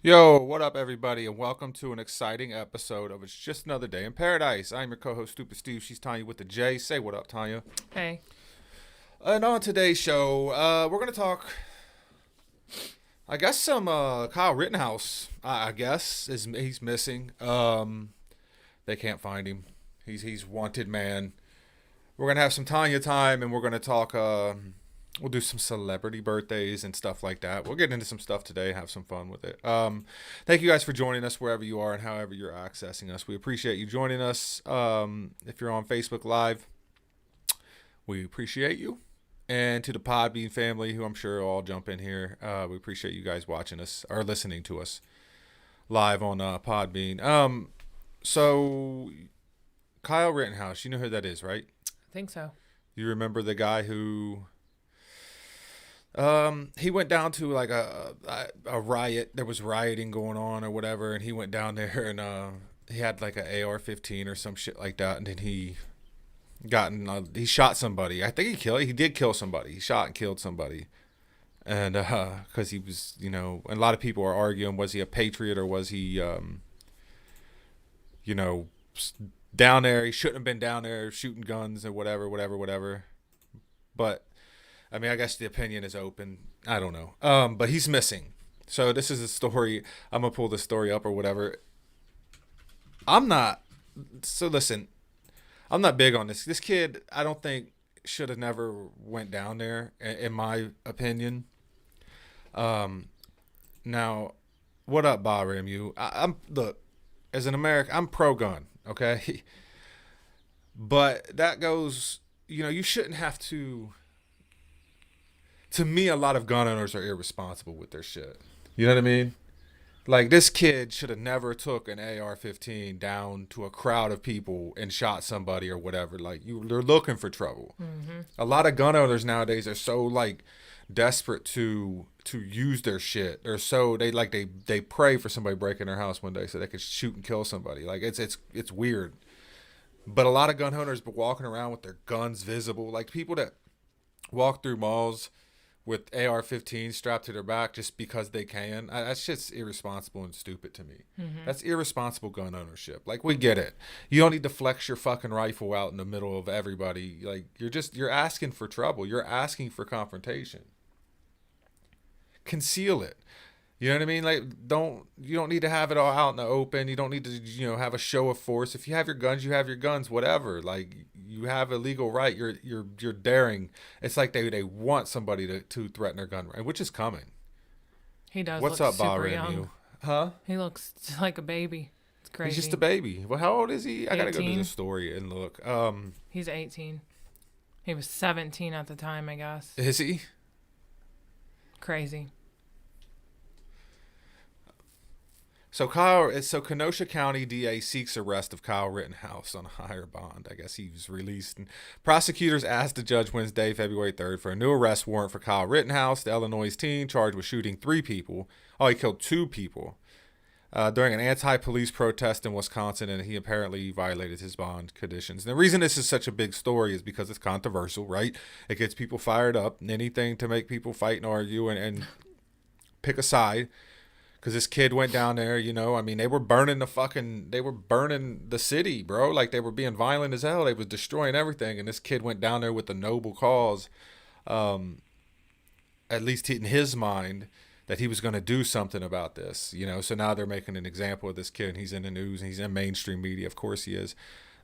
Yo, what up, everybody, and welcome to an exciting episode of It's Just Another Day in Paradise. I'm your co host, Stupid Steve. She's Tanya with the J. Say what up, Tanya. Hey. And on today's show, we're going to talk, I guess, some Kyle Rittenhouse, I guess, he's missing. They can't find him. He's wanted man. We're going to have some Tanya time, and we're going to talk, we'll do some celebrity birthdays and stuff like that. We'll get into some stuff today and have some fun with it. Thank you guys for joining us wherever you are and however you're accessing us. We appreciate you joining us. If you're on Facebook Live, we appreciate you. And to the Podbean family, who I'm sure will all jump in here, we appreciate you guys watching us or listening to us live on Podbean. So, Kyle Rittenhouse, you know who that is, right? I think so. You remember the guy who... he went down to like a riot. There was rioting going on or whatever, and he went down there and he had like an AR-15 or some shit like that, and then he he shot somebody. I think he did kill somebody. He shot and killed somebody, and because he was, and a lot of people are arguing, was he a patriot or was he down there? He shouldn't have been down there shooting guns or whatever. But I mean, I guess the opinion is open. I don't know. But he's missing. So this is a story. I'm going to pull the story up or whatever. Listen, I'm not big on this. This kid, I don't think should have never went down there, in my opinion. Now, what up, Bahram? Look, as an American, I'm pro-gun, okay? But that goes, you shouldn't have to... To me, a lot of gun owners are irresponsible with their shit. You know what I mean? Like, this kid should have never took an AR-15 down to a crowd of people and shot somebody or whatever. Like, they're looking for trouble. Mm-hmm. A lot of gun owners nowadays are so, like, desperate to use their shit. Or so they pray for somebody breaking their house one day so they could shoot and kill somebody. Like, it's weird. But a lot of gun owners be walking around with their guns visible. Like, people that walk through malls with AR-15 strapped to their back just because they can. That's just irresponsible and stupid to me. Mm-hmm. That's irresponsible gun ownership. Like, we get it. You don't need to flex your fucking rifle out in the middle of everybody. Like, you're asking for trouble. You're asking for confrontation. Conceal it. You know what I mean? Like, you don't need to have it all out in the open. You don't need to, have a show of force. If you have your guns, you have your guns, whatever. Like, you have a legal right. You're daring. It's like they want somebody to threaten their gun right, which is coming. He does. What's look up, super Bahram? young. You? Huh? He looks like a baby. It's crazy. He's just a baby. Well, how old is he? I gotta go to 18. the story and look. He's 18. He was 17 at the time, I guess. Is he? Crazy. So Kenosha County DA seeks arrest of Kyle Rittenhouse on a higher bond. I guess he was released. And prosecutors asked the judge Wednesday, February 3rd, for a new arrest warrant for Kyle Rittenhouse, the Illinois teen charged with shooting 3 people. Oh, he killed 2 people during an anti-police protest in Wisconsin, and he apparently violated his bond conditions. And the reason this is such a big story is because it's controversial, right? It gets people fired up, and anything to make people fight and argue and pick a side. Because this kid went down there, I mean, they were burning the city, bro. Like, they were being violent as hell. They was destroying everything. And this kid went down there with a noble cause, at least in his mind, that he was going to do something about this, So now they're making an example of this kid. And he's in the news and he's in mainstream media. Of course he is.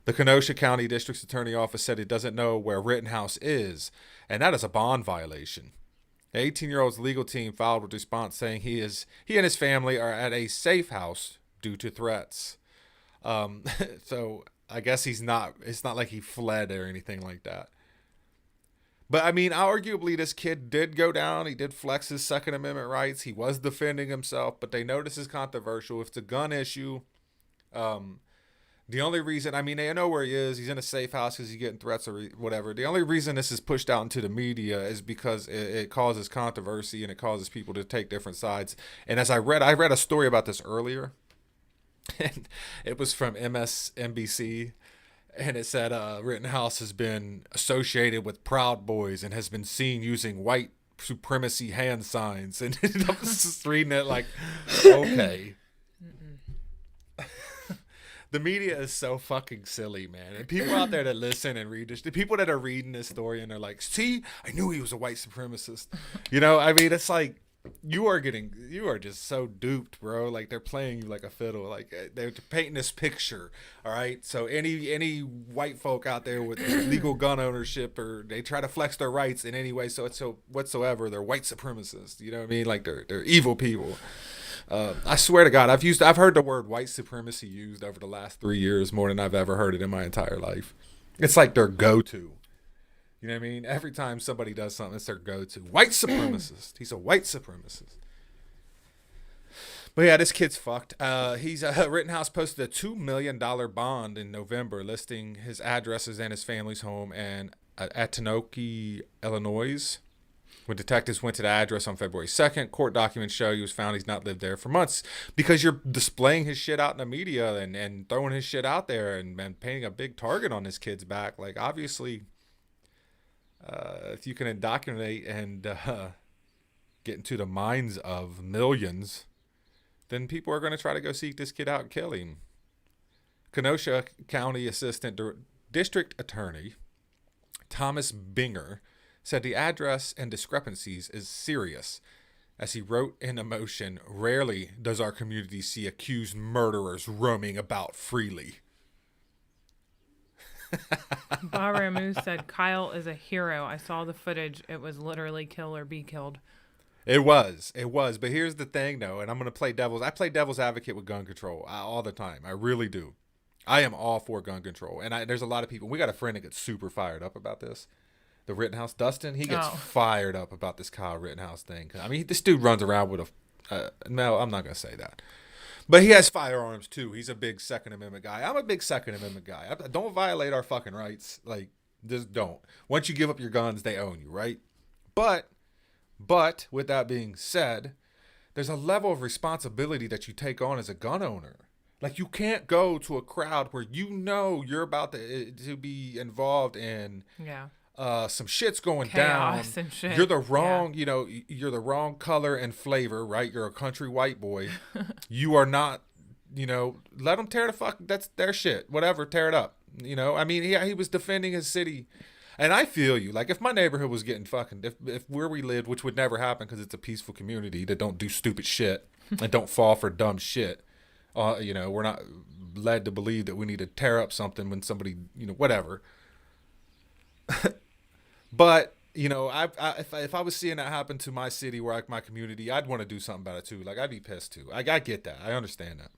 The Kenosha County District's Attorney Office said it doesn't know where Rittenhouse is. And that is a bond violation. The 18-year-old's legal team filed with response saying he and his family are at a safe house due to threats. So I guess it's not like he fled or anything like that. But I mean, arguably this kid did go down. He did flex his Second Amendment rights. He was defending himself, but they know this is controversial. If it's a gun issue, the only reason, I mean, they know where he is. He's in a safe house because he's getting threats or whatever. The only reason this is pushed out into the media is because it causes controversy and it causes people to take different sides. And as I read a story about this earlier, and it was from MSNBC, and it said Rittenhouse has been associated with Proud Boys and has been seen using white supremacy hand signs, and I was just reading it like, okay. The media is so fucking silly, man. And people out there that listen and read this, the people that are reading this story and they're like, see, I knew he was a white supremacist. You know, I mean, it's like, you are just so duped, bro. Like, they're playing you like a fiddle. Like, they're painting this picture, all right? So any white folk out there with legal gun ownership, or they try to flex their rights in any way whatsoever, they're white supremacists. You know what I mean? Like, they're evil people. I swear to God, I've heard the word white supremacy used over the last 3 years more than I've ever heard it in my entire life. It's like their go-to. You know what I mean? Every time somebody does something, it's their go-to. White supremacist. He's a white supremacist. But yeah, this kid's fucked. Rittenhouse posted a $2 million bond in November listing his addresses and his family's home at Tanoke, Illinois. When detectives went to the address on February 2nd, court documents show he was found he's not lived there for months, because you're displaying his shit out in the media and throwing his shit out there and painting a big target on this kid's back. Like, obviously, if you can indoctrinate and get into the minds of millions, then people are going to try to go seek this kid out and kill him. Kenosha County Assistant District Attorney Thomas Binger said the address and discrepancies is serious. As he wrote in a motion, rarely does our community see accused murderers roaming about freely. Bahramu said, Kyle is a hero. I saw the footage. It was literally kill or be killed. It was. But here's the thing, though, and I'm going to play devil's advocate with gun control all the time. I really do. I am all for gun control. And there's a lot of people. We got a friend that gets super fired up about this. The Rittenhouse, Dustin, he gets fired up about this Kyle Rittenhouse thing. I mean, this dude runs around with no, I'm not going to say that. But he has firearms, too. He's a big Second Amendment guy. I'm a big Second Amendment guy. Don't violate our fucking rights. Like, just don't. Once you give up your guns, they own you, right? But with that being said, there's a level of responsibility that you take on as a gun owner. Like, you can't go to a crowd where you know you're about to be involved in some shit's going chaos down. And shit. You're the wrong, you're the wrong color and flavor, right? You're a country white boy. You are not, let them tear the fuck. That's their shit. Whatever, tear it up. I mean, he was defending his city. And I feel you. Like, if my neighborhood was getting fucking, if where we lived, which would never happen because it's a peaceful community that don't do stupid shit and don't fall for dumb shit. We're not led to believe that we need to tear up something when somebody, whatever. But, if I was seeing that happen to my city or like my community, I'd want to do something about it too. Like, I'd be pissed too. I get that. I understand that.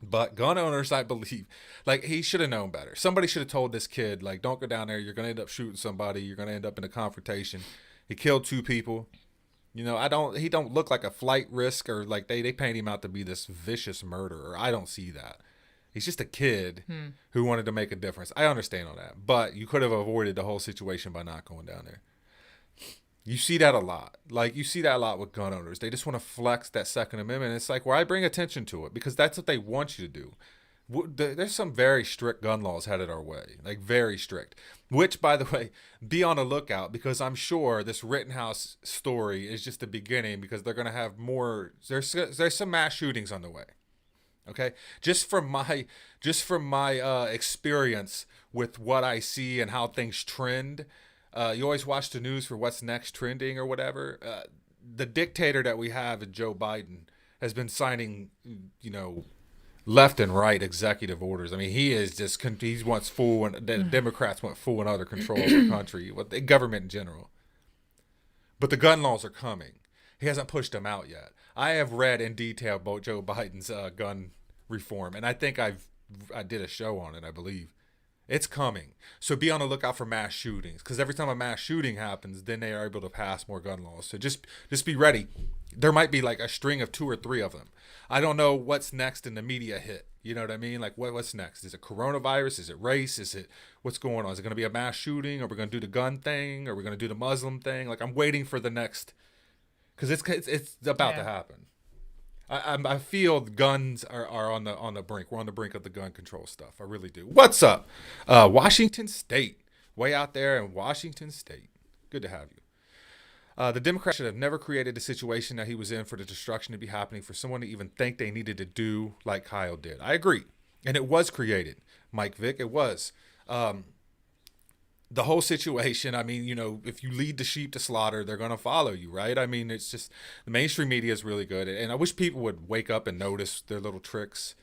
But gun owners, I believe, like, he should have known better. Somebody should have told this kid, like, don't go down there. You're going to end up shooting somebody. You're going to end up in a confrontation. He killed 2 people. He don't look like a flight risk, or like they paint him out to be this vicious murderer. I don't see that. He's just a kid who wanted to make a difference. I understand all that. But you could have avoided the whole situation by not going down there. You see that a lot. Like, you see that a lot with gun owners. They just want to flex that Second Amendment. It's like, well, I bring attention to it because that's what they want you to do. There's some very strict gun laws headed our way, like very strict, which, by the way, be on the lookout, because I'm sure this Rittenhouse story is just the beginning, because they're going to have more. There's some mass shootings on the way. Okay. Just from my experience with what I see and how things trend. You always watch the news for what's next trending or whatever. The dictator that we have in Joe Biden has been signing, left and right executive orders. I mean, he wants full, and the Democrats want full and utter control of the country, with the government in general. But the gun laws are coming. He hasn't pushed them out yet. I have read in detail about Joe Biden's gun reform, and I think I did a show on it, I believe. It's coming. So be on the lookout for mass shootings, because every time a mass shooting happens, then they are able to pass more gun laws. So just be ready. There might be like a string of 2 or 3 of them. I don't know what's next in the media hit. You know what I mean? Like, what's next? Is it coronavirus? Is it race? Is it what's going on? Is it going to be a mass shooting? Are we going to do the gun thing? Are we going to do the Muslim thing? Like, I'm waiting for the next, because it's about to happen. I feel guns are on the brink. We're on the brink of the gun control stuff. I really do. What's up? Washington State. Way out there in Washington State. Good to have you. The Democrats should have never created the situation that he was in for the destruction to be happening for someone to even think they needed to do like Kyle did. I agree. And it was created, Mike Vick. It was. The whole situation, I mean, if you lead the sheep to slaughter, they're going to follow you, right? I mean, it's just the mainstream media is really good. And I wish people would wake up and notice their little tricks.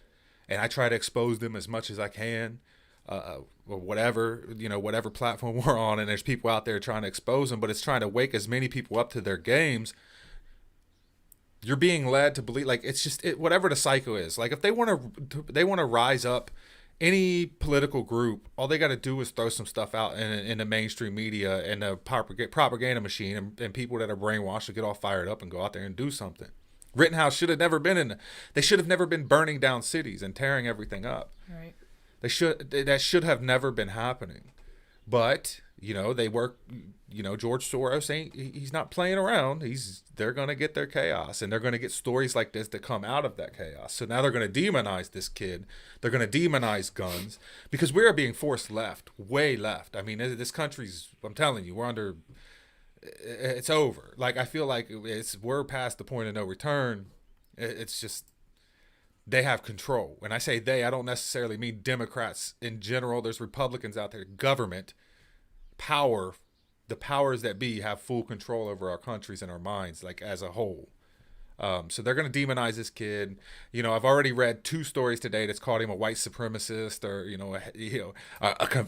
And I try to expose them as much as I can. Or whatever, whatever platform we're on, and there's people out there trying to expose them, but it's trying to wake as many people up to their games. You're being led to believe, like, it's just whatever the cycle is. Like, if they want to rise up any political group, all they got to do is throw some stuff out in the mainstream media and the propaganda machine, and people that are brainwashed to get all fired up and go out there and do something. Rittenhouse should have never been they should have never been burning down cities and tearing everything up. Right. That should have never been happening. But, they work, George Soros he's not playing around. They're going to get their chaos, and they're going to get stories like this that come out of that chaos. So now they're going to demonize this kid. They're going to demonize guns because we are being forced left, way left. I mean, this country's, I'm telling you, it's over. Like, I feel like we're past the point of no return. It's just, they have control. When I say they, I don't necessarily mean Democrats in general. There's Republicans out there. Government, power, the powers that be have full control over our countries and our minds, like as a whole. So they're going to demonize this kid. I've already read 2 stories today that's called him a white supremacist or,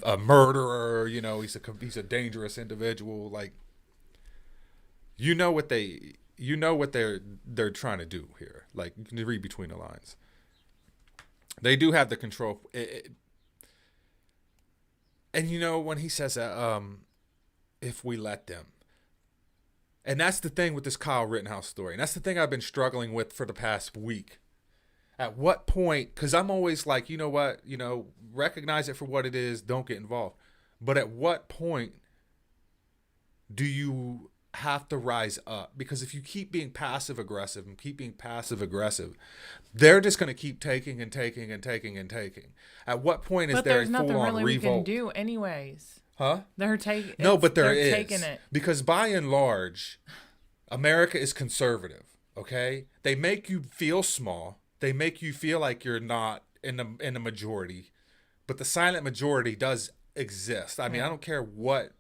a murderer. He's a dangerous individual. Like, what they're trying to do here. Like, you can read between the lines. They do have the control. And when he says that, if we let them. And that's the thing with this Kyle Rittenhouse story. And that's the thing I've been struggling with for the past week. At what point, because I'm always like, recognize it for what it is. Don't get involved. But at what point do you have to rise up? Because if you keep being passive aggressive, they're just going to keep taking and taking and taking and taking. At what point is there a full on revolt? But there's nothing really we can do anyways. Huh? They're taking. No, but they're taking it because by and large, America is conservative. Okay, they make you feel small. They make you feel like you're not in the majority, but the silent majority does exist. I mean, I don't care what.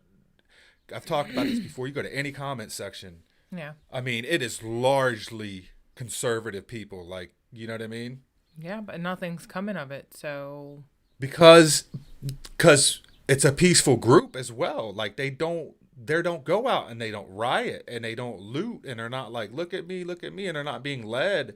I've talked about this before. You go to any comment section. Yeah. I mean, it is largely conservative people. Like, you know what I mean? Yeah, but nothing's coming of it. So. Because it's a peaceful group as well. Like, they don't go out and they don't riot and they don't loot and they're not like, look at me. And they're not being led,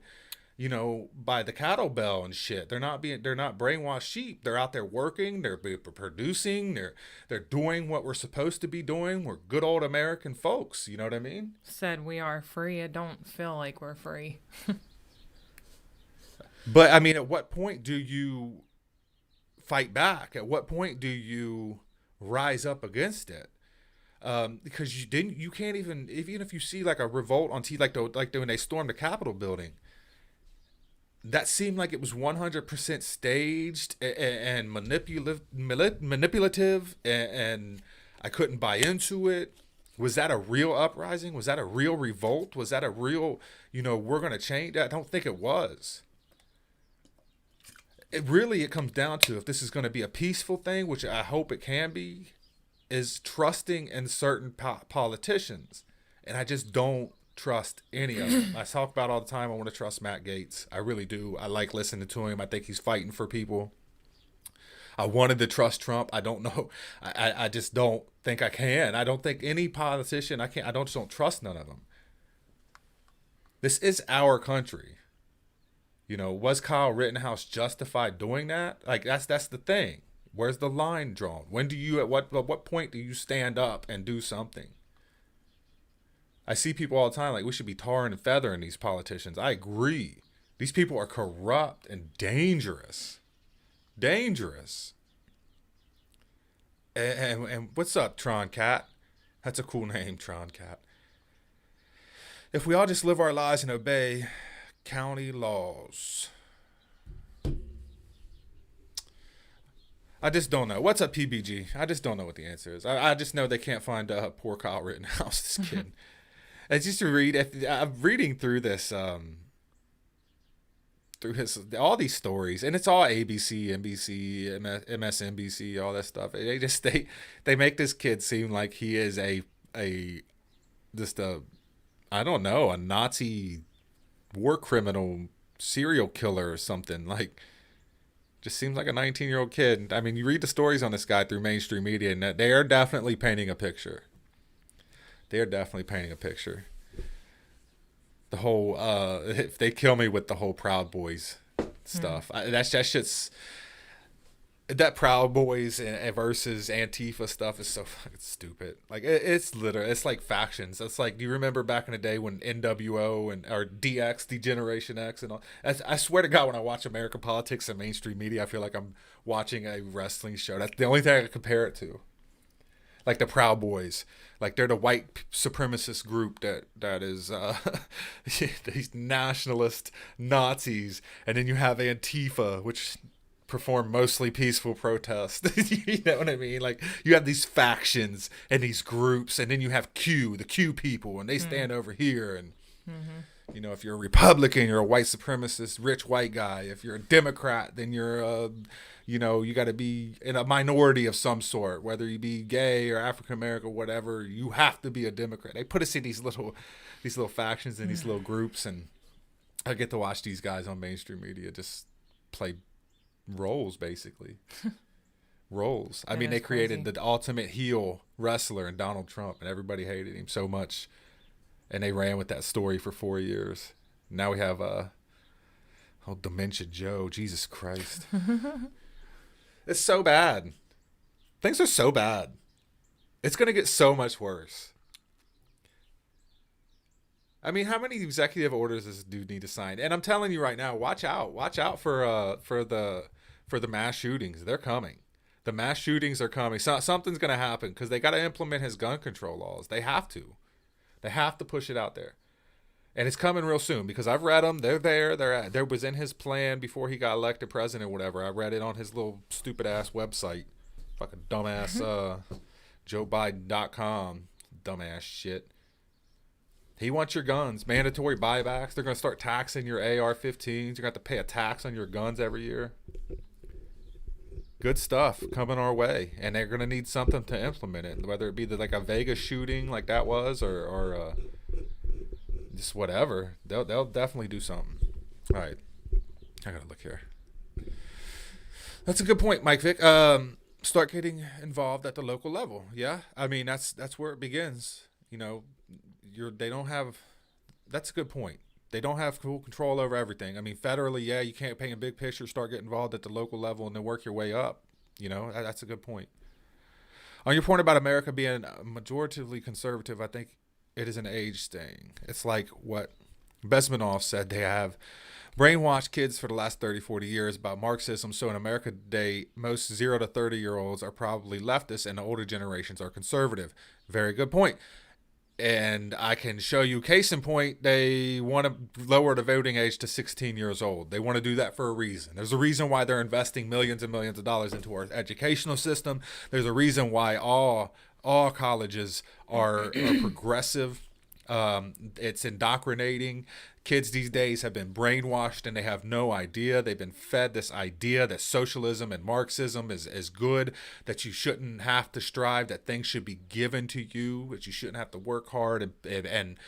by the cattle bell and shit. They're not brainwashed sheep. They're out there working. They're producing. They're doing what we're supposed to be doing. We're good old American folks. You know what I mean? Said we are free. I don't feel like we're free. But I mean, at what point do you fight back? At what point do you rise up against it? Because you can't even if you see like a revolt on TV, like when they stormed the Capitol building. That seemed like it was 100% staged and manipulative, and I couldn't buy into it. Was that a real uprising? Was that a real revolt? Was that a real, we're going to change? I don't think it was. It comes down to, if this is going to be a peaceful thing, which I hope it can be, is trusting in certain politicians. And I just don't trust any of them. I talk about all the time, I want to trust Matt Gaetz. I really do. I like listening to him. I think he's fighting for people. I wanted to trust Trump. I don't know. I just don't think I can. I don't think any politician, I just don't trust none of them. This is our country. Was Kyle Rittenhouse justified doing that? Like, that's the thing. Where's the line drawn? When do you, at what point do you stand up and do something? I see people all the time like, we should be tarring and feathering these politicians. I agree. These people are corrupt and dangerous. Dangerous. And what's up, Tron Cat? That's a cool name, Tron Cat. If we all just live our lives and obey county laws. I just don't know. What's up, PBG? I just don't know what the answer is. I just know they can't find poor Kyle Rittenhouse, this kid. I just to read. I'm reading through this, through his all these stories, and it's all ABC, NBC, MSNBC, all that stuff. They make this kid seem like he is a just a I don't know, a Nazi war criminal serial killer or something. Like, just seems like a 19-year-old kid. I mean, you read the stories on this guy through mainstream media, and they are definitely painting a picture. They are definitely painting a picture. The whole if they kill me with the whole Proud Boys stuff, that shit's that Proud Boys and versus Antifa stuff is so fucking stupid. Like it's literally, it's like factions. It's like, do you remember back in the day when NWO and or DX, Degeneration X, and all? I swear to God, when I watch American politics and mainstream media, I feel like I'm watching a wrestling show. That's the only thing I can compare it to. Like the Proud Boys, like they're the white supremacist group that is these nationalist Nazis, and then you have Antifa, which perform mostly peaceful protest. You know what I mean? Like you have these factions and these groups, and then you have the Q people, and they stand over here. And you know, if you're a Republican, you're a white supremacist, rich white guy. If you're a Democrat, then you're you know, you got to be in a minority of some sort, whether you be gay or African American, whatever. You have to be a Democrat. They put us in these little factions and these little groups, and I get to watch these guys on mainstream media just play roles, basically. Roles. I mean, they created the ultimate heel wrestler in Donald Trump, and everybody hated him so much, and they ran with that story for 4 years. Now we have Dementia Joe. Jesus Christ. It's so bad. Things are so bad. It's going to get so much worse. I mean, how many executive orders does this dude need to sign? And I'm telling you right now, watch out. Watch out for the mass shootings. They're coming. The mass shootings are coming. Something's going to happen because they got to implement his gun control laws. They have to. They have to push it out there. And it's coming real soon because I've read them. They're there. There was in his plan before he got elected president or whatever. I read it on his little stupid ass website. Fucking dumbass JoeBiden.com. Dumbass shit. He wants your guns. Mandatory buybacks. They're going to start taxing your AR-15s. You're going to have to pay a tax on your guns every year. Good stuff coming our way. And they're going to need something to implement it. Whether it be like a Vegas shooting like that was or just whatever. They'll definitely do something. All right. I got to look here. That's a good point, Mike Vick. Start getting involved at the local level. Yeah. I mean, that's where it begins. You know, they don't have, that's a good point. They don't have full control over everything. I mean, federally, yeah, you can't paint a big picture, start getting involved at the local level and then work your way up. You know, that's a good point. On your point about America being majoritively conservative, I think it is an age thing. It's like what Besmanoff said. They have brainwashed kids for the last 30, 40 years about Marxism. So in America today, most 0 to 30-year-olds are probably leftists and the older generations are conservative. Very good point. And I can show you case in point, they want to lower the voting age to 16 years old. They want to do that for a reason. There's a reason why they're investing millions and millions of dollars into our educational system. There's a reason why all colleges are progressive. It's indoctrinating. Kids these days have been brainwashed and they have no idea. They've been fed this idea that socialism and Marxism is good, that you shouldn't have to strive, that things should be given to you, that you shouldn't have to work hard and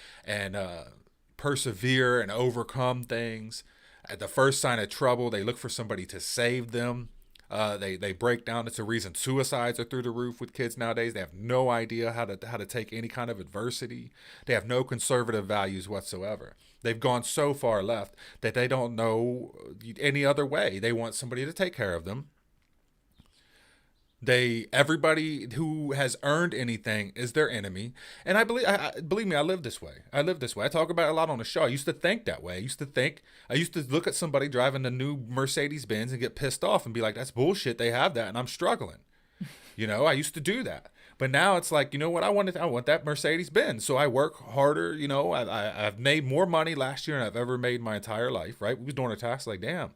persevere and overcome things. At the first sign of trouble, they look for somebody to save them. They break down. It's a reason suicides are through the roof with kids nowadays. They have no idea how to take any kind of adversity. They have no conservative values whatsoever. They've gone so far left that they don't know any other way. They want somebody to take care of them. Everybody who has earned anything is their enemy. And believe me, I live this way. I talk about it a lot on the show. I used to think that way. I used to look at somebody driving a new Mercedes Benz and get pissed off and be like, that's bullshit. They have that and I'm struggling. You know, I used to do that. But now it's like, you know what? I want that Mercedes Benz. So I work harder. You know, I've made more money last year than I've ever made my entire life, right? We was doing a tax like, damn.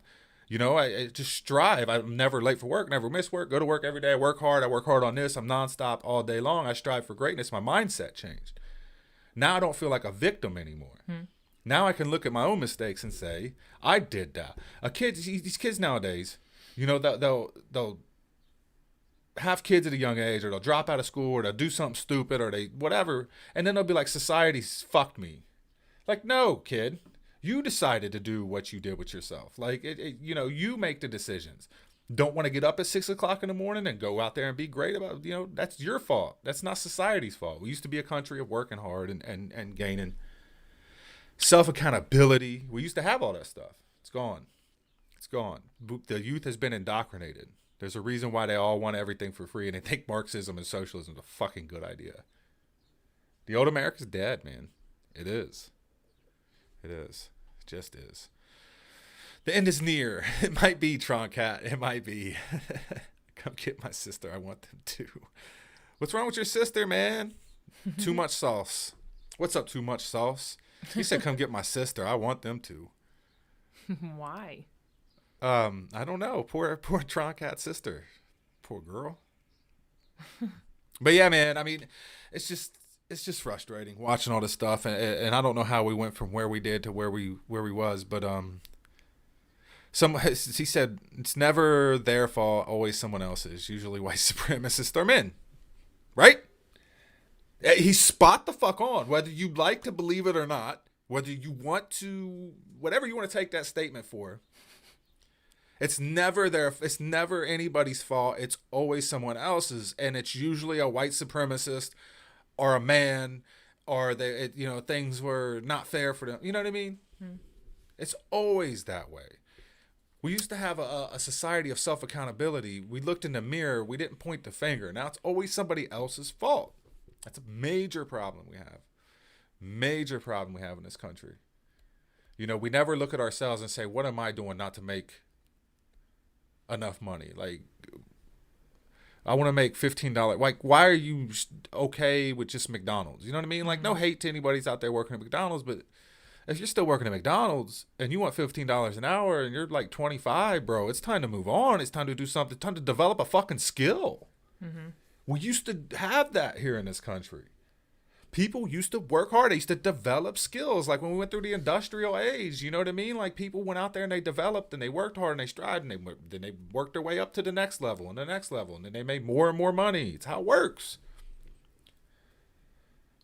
You know, I just strive. I'm never late for work, never miss work, go to work every day. I work hard on this. I'm nonstop all day long. I strive for greatness. My mindset changed. Now I don't feel like a victim anymore. Now I can look at my own mistakes and say, I did that. These kids nowadays, you know, they'll have kids at a young age, or they'll drop out of school, or they'll do something stupid, or they whatever, and then they'll be like, society's fucked me. Like, no, kid, you decided to do what you did with yourself. Like, you know, you make the decisions. Don't want to get up at 6 o'clock in the morning and go out there and be great about, you know, that's your fault. That's not society's fault. We used to be a country of working hard and gaining self-accountability. We used to have all that stuff. It's gone. It's gone. The youth has been indoctrinated. There's a reason why they all want everything for free, and they think Marxism and socialism is a fucking good idea. The old America's dead, man. It is. It is. It just is. The end is near. It might be, Troncat. It might be. Come get my sister. I want them to. What's wrong with your sister, man? Too much sauce. What's up, too much sauce? He said, come get my sister. I want them to. Why? I don't know. Poor Troncat's sister. Poor girl. But yeah, man, I mean, it's just frustrating watching all this stuff, and I don't know how we went from where we did to where we was, but he said it's never their fault, always someone else's, usually white supremacists or men. Right? He's spot the fuck on, whether you like to believe it or not, whether you want to, whatever you want to take that statement for. It's never anybody's fault. It's always someone else's, and it's usually a white supremacist or a man, or things were not fair for them. You know what I mean? It's always that way. We used to have a society of self-accountability. We looked in the mirror. We didn't point the finger. Now it's always somebody else's fault. That's a major problem we have. Major problem we have in this country. You know, we never look at ourselves and say, what am I doing not to make enough money? Like, I want to make $15. Like, why are you okay with just McDonald's? You know what I mean? Like, no hate to anybody's out there working at McDonald's, but if you're still working at McDonald's and you want $15 an hour and you're like 25, bro, it's time to move on. It's time to do something. It's time to develop a fucking skill. We used to have that here in this country. People used to work hard. They used to develop skills. Like when we went through the industrial age, you know what I mean? Like people went out there and they developed and they worked hard and they strived and then they worked their way up to the next level and the next level. And then they made more and more money. It's how it works.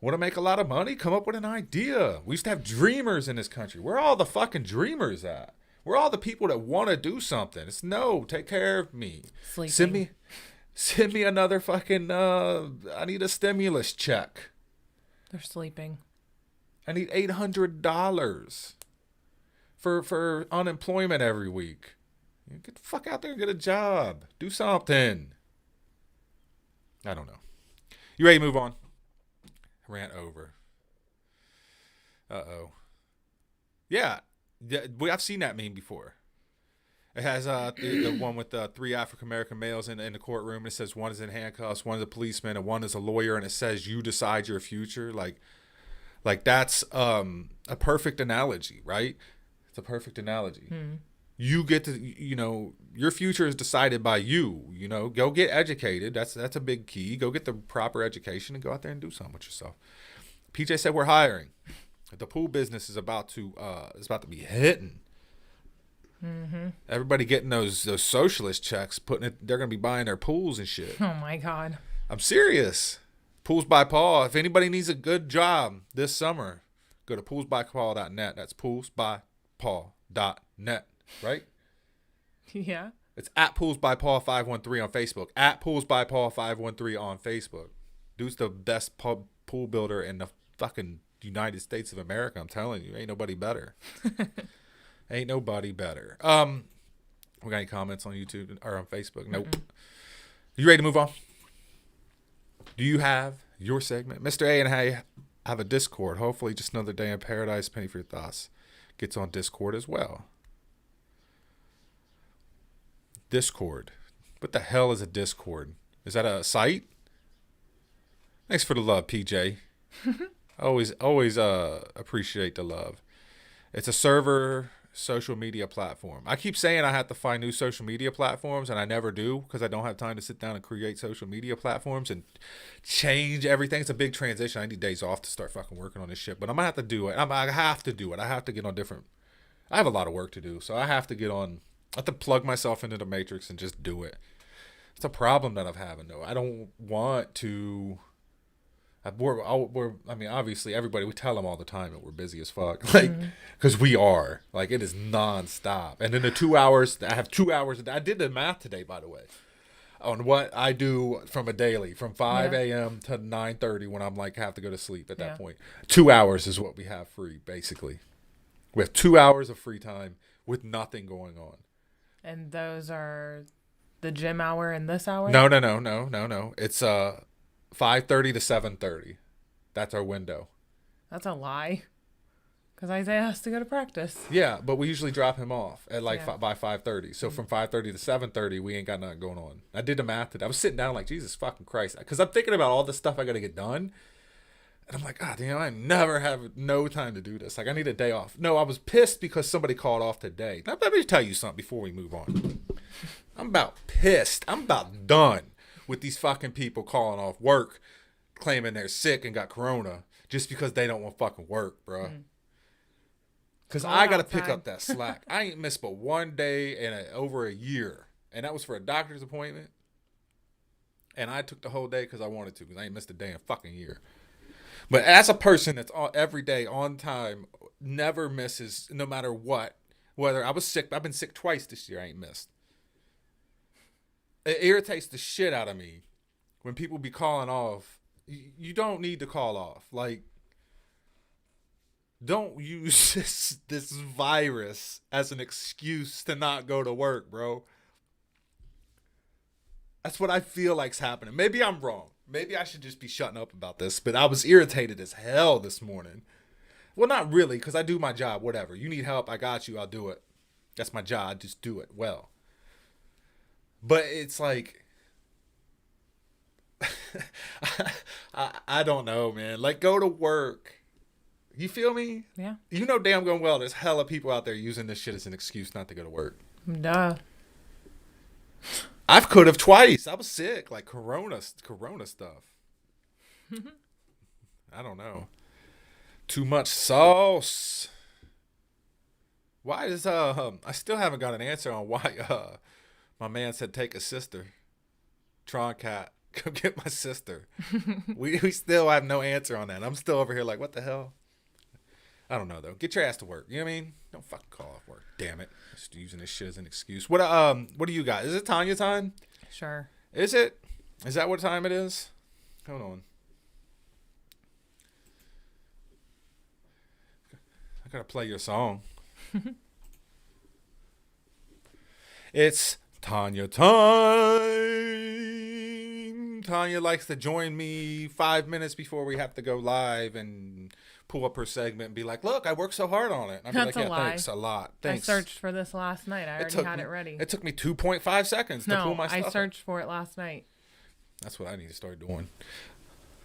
Want to make a lot of money? Come up with an idea. We used to have dreamers in this country. Where are all the fucking dreamers at? Where are all the people that want to do something? It's no, take care of me. Sleeping. Send me another fucking, I need a stimulus check. They're sleeping. I need $800 for unemployment every week. Get the fuck out there and get a job. Do something. I don't know. You ready to move on? Rant over. Uh-oh. Yeah, I've seen that meme before. It has the one with the 3 African-American males in the courtroom. It says one is in handcuffs, one is a policeman, and one is a lawyer, and it says you decide your future. Like that's a perfect analogy, right? It's a perfect analogy. You get to, your future is decided by you. Go get educated. That's a big key. Go get the proper education and go out there and do something with yourself. PJ said we're hiring. The pool business is about to be hitting. Everybody getting those socialist checks, they're gonna be buying their pools and shit. Oh my God. I'm serious. Pools by Paul. If anybody needs a good job this summer, go to poolsbypaul.net. That's poolsbypaul.net, right? Yeah. It's at poolsbypaul513 on Facebook. At poolsbypaul513 on Facebook. Dude's the best pool builder in the fucking United States of America. I'm telling you, ain't nobody better. Ain't nobody better. We got any comments on YouTube or on Facebook? Nope. You ready to move on? Do you have your segment? Mr. A and I have a Discord. Hopefully just another day in paradise. Penny for your thoughts gets on Discord as well. Discord. What the hell is a Discord? Is that a site? Thanks for the love, PJ. Always appreciate the love. It's a server social media platform. I keep saying I have to find new social media platforms, and I never do because I don't have time to sit down and create social media platforms and change everything. It's a big transition. I need days off to start fucking working on this shit, but I'm gonna have to do it. I have to do it. I have to get on different. I have a lot of work to do, so I have to get on. I have to plug myself into the matrix and just do it. It's a problem that I'm having though. I don't want to. I mean, obviously, everybody, we tell them all the time that we're busy as fuck. Like, because we are. Like, it is nonstop. And in the 2 hours, I have 2 hours. I did the math today, by the way, on what I do from a daily, from 5 a.m. to 9:30 when I'm like, have to go to sleep at that point. 2 hours is what we have free, basically. We have 2 hours of free time with nothing going on. And those are the gym hour and this hour? No. It's 5:30 to 7:30. That's our window. That's a lie. Because Isaiah has to go to practice. Yeah, but we usually drop him off at by 5:30. So from 5:30 to 7:30, we ain't got nothing going on. I did the math today. I was sitting down like, Jesus fucking Christ. Because I'm thinking about all the stuff I got to get done. And I'm like, God damn, I never have no time to do this. Like, I need a day off. No, I was pissed because somebody called off today. Now, let me tell you something before we move on. I'm about pissed. I'm about done with these fucking people calling off work, claiming they're sick and got corona just because they don't want fucking work, bro. Because I got to pick up that slack. I ain't missed but one day in over a year. And that was for a doctor's appointment. And I took the whole day because I wanted to, because I ain't missed a day in a fucking year. But as a person that's every day on time, never misses, no matter what, whether I was sick, I've been sick twice this year, I ain't missed. It irritates the shit out of me when people be calling off. You don't need to call off. Like, don't use this virus as an excuse to not go to work, bro. That's what I feel like's happening. Maybe I'm wrong. Maybe I should just be shutting up about this, but I was irritated as hell this morning. Well, not really, because I do my job, whatever. You need help, I got you, I'll do it. That's my job, I just do it well. But it's like, I don't know, man. Like, go to work. You feel me? Yeah. You know damn well there's hella people out there using this shit as an excuse not to go to work. Duh. I could have twice. I was sick, like corona stuff. I don't know. Too much sauce. Why is I still haven't got an answer on why my man said take a sister. Tron Cat, go get my sister. we still have no answer on that. I'm still over here like, what the hell? I don't know though. Get your ass to work. You know what I mean? Don't fucking call off work. Damn it. Just using this shit as an excuse. What do you got? Is it Tanya time? Sure. Is it? Is that what time it is? Hold on. I gotta play your song. It's Tanya time. Tanya likes to join me 5 minutes before we have to go live and pull up her segment and be like, look, I worked so hard on it. And I'd be That's like, a lie. Thanks a lot. Thanks. I searched for this last night. I already had it ready. It took me 2.5 seconds to pull my stuff I searched for it last night. That's what I need to start doing.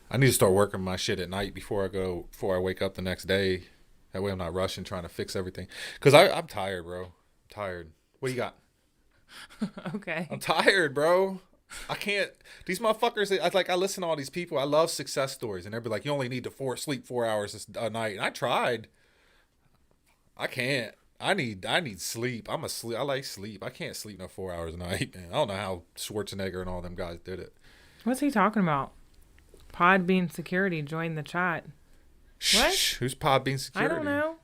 I need to start working my shit at night before I wake up the next day. That way I'm not rushing trying to fix everything. Because I'm tired, bro. I'm tired. What do you got? Okay. I'm tired, bro. I can't. These motherfuckers, I listen to all these people. I love success stories. And they'll be like, you only need to sleep 4 hours a night. And I tried. I can't. I need sleep. I like sleep. I can't sleep no 4 hours a night, man. I don't know how Schwarzenegger and all them guys did it. What's he talking about? Podbean Security joined the chat. What? Shh. Who's Podbean Security? I don't know.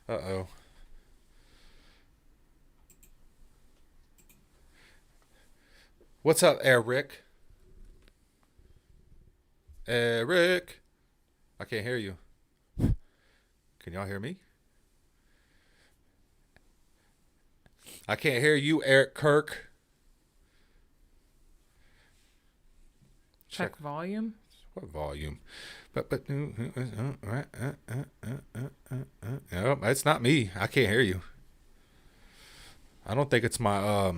Uh-oh. What's up, Eric? Eric. I can't hear you. Can y'all hear me? I can't hear you, Eric Kirk. Check volume. What volume? But no, it's not me. I can't hear you. I don't think it's my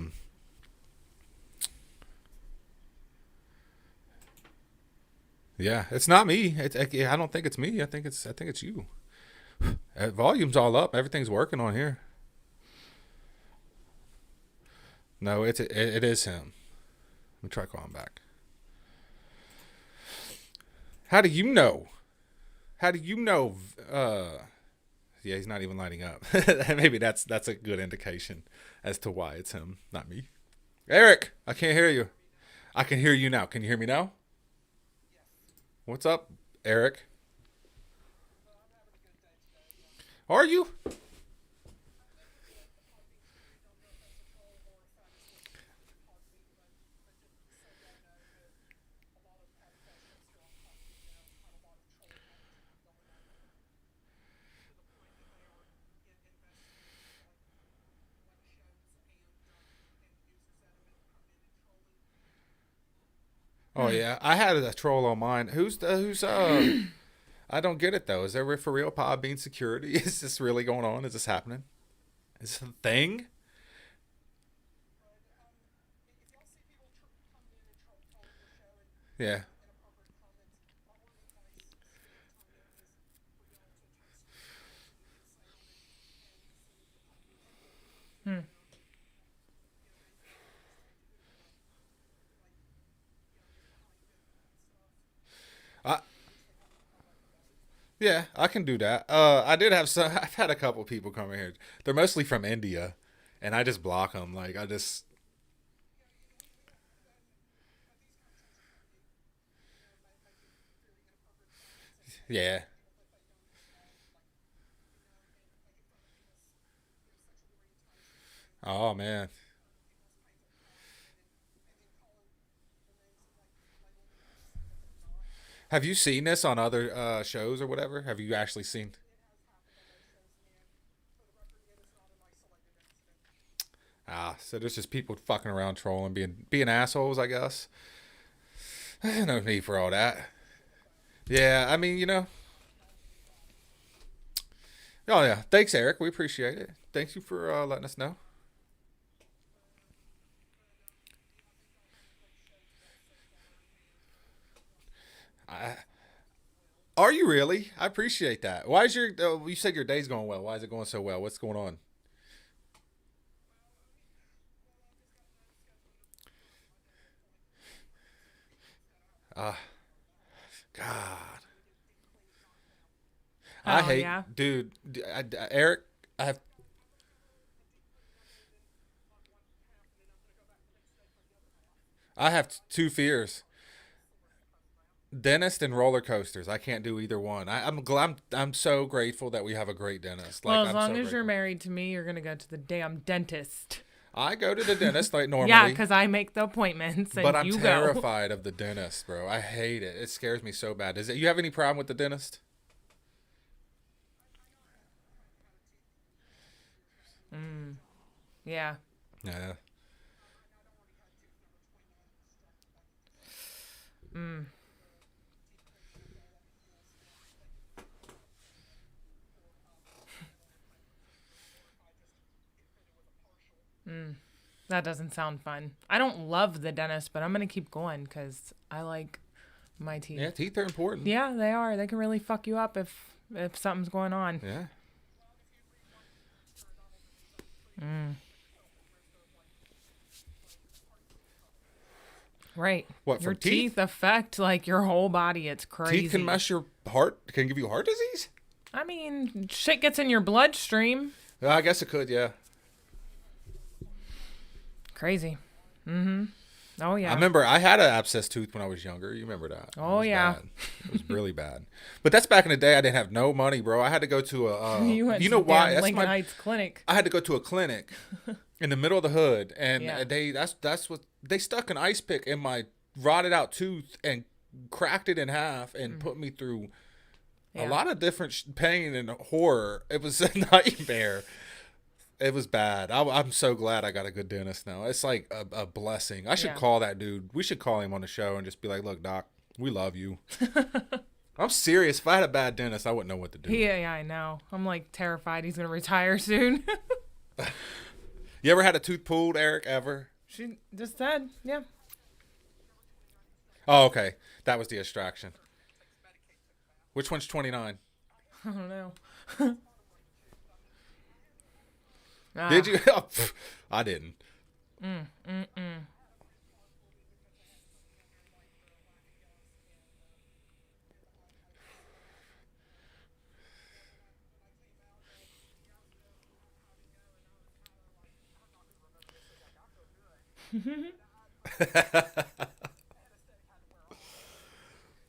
Yeah, it's not me. I don't think it's me. I think it's you. Volume's all up. Everything's working on here. No, it is him. Let me try calling back. How do you know? How do you know? Yeah, he's not even lighting up. Maybe that's a good indication as to why it's him, not me. Eric, I can't hear you. I can hear you now. Can you hear me now? What's up, Eric? Are you? Oh yeah, I had a troll on mine. Who's I don't get it though. Is there for real Podbean security? Is this really going on? Is this happening? Is this a thing? Yeah. Hmm. I Yeah, I can do that. I did have some. I've had a couple people come in here. They're mostly from India, and I just block them. Like I just, yeah. Oh man, have you seen this on other shows or whatever? Have you actually seen? Ah, so there's just people fucking around, trolling, being assholes. I guess. No need for all that. Yeah, I mean, Oh yeah, thanks, Eric. We appreciate it. Thank you for letting us know. I, are you really? I appreciate that. Why is your? You said your day's going well. Why is it going so well? What's going on? Ah, God, I Oh yeah. hate, dude. Eric, I have I have two fears: dentist and roller coasters. I can't do either one. I'm so grateful that we have a great dentist. Like Well, as I'm long so as you're grateful. married to me, you're gonna go to the damn dentist. I go to the dentist like Yeah, normally. because I make the appointments But and I'm you go. terrified of the dentist, bro. I hate it. It scares me so bad. Does it? You have any problem with the dentist? Mm, yeah. Yeah. Mm, mm. That doesn't sound fun. I don't love the dentist, but I'm gonna keep going because I like my teeth. Yeah, teeth are important. Yeah, they are. They can really fuck you up if something's going on. Yeah. Mm. Right. What, Your from teeth? teeth affect like your whole body. It's crazy. Teeth can mess your heart. Can give you heart disease. I mean, shit gets in your bloodstream. I guess it could. Yeah. Crazy. Mm-hmm. Oh I yeah. remember I had an abscess tooth when I was younger. You remember that? Oh yeah. Bad. It was really bad. But that's back in the day. I didn't have no money, bro. I had to go to a. You went You to know the why? damn That's Lincoln my. Heights Clinic. I had to go to a clinic in the middle of the hood, and Yeah. that's what they stuck an ice pick in my rotted out tooth and cracked it in half and put me through a Yeah. lot of different pain and horror. It was a nightmare. It was bad. I'm so glad I got a good dentist now. It's like a blessing. I should Yeah. call that dude. We should call him on the show and just be like, "Look, doc, we love you." I'm serious. If I had a bad dentist, I wouldn't know what to do. Yeah, I know. I'm like terrified he's gonna retire soon. You ever had a tooth pulled, Eric? Ever? She just said, yeah. Oh, okay. That was the extraction. Which one's 29? I don't know. Ah, Did you? I didn't. Mm, mm, mm.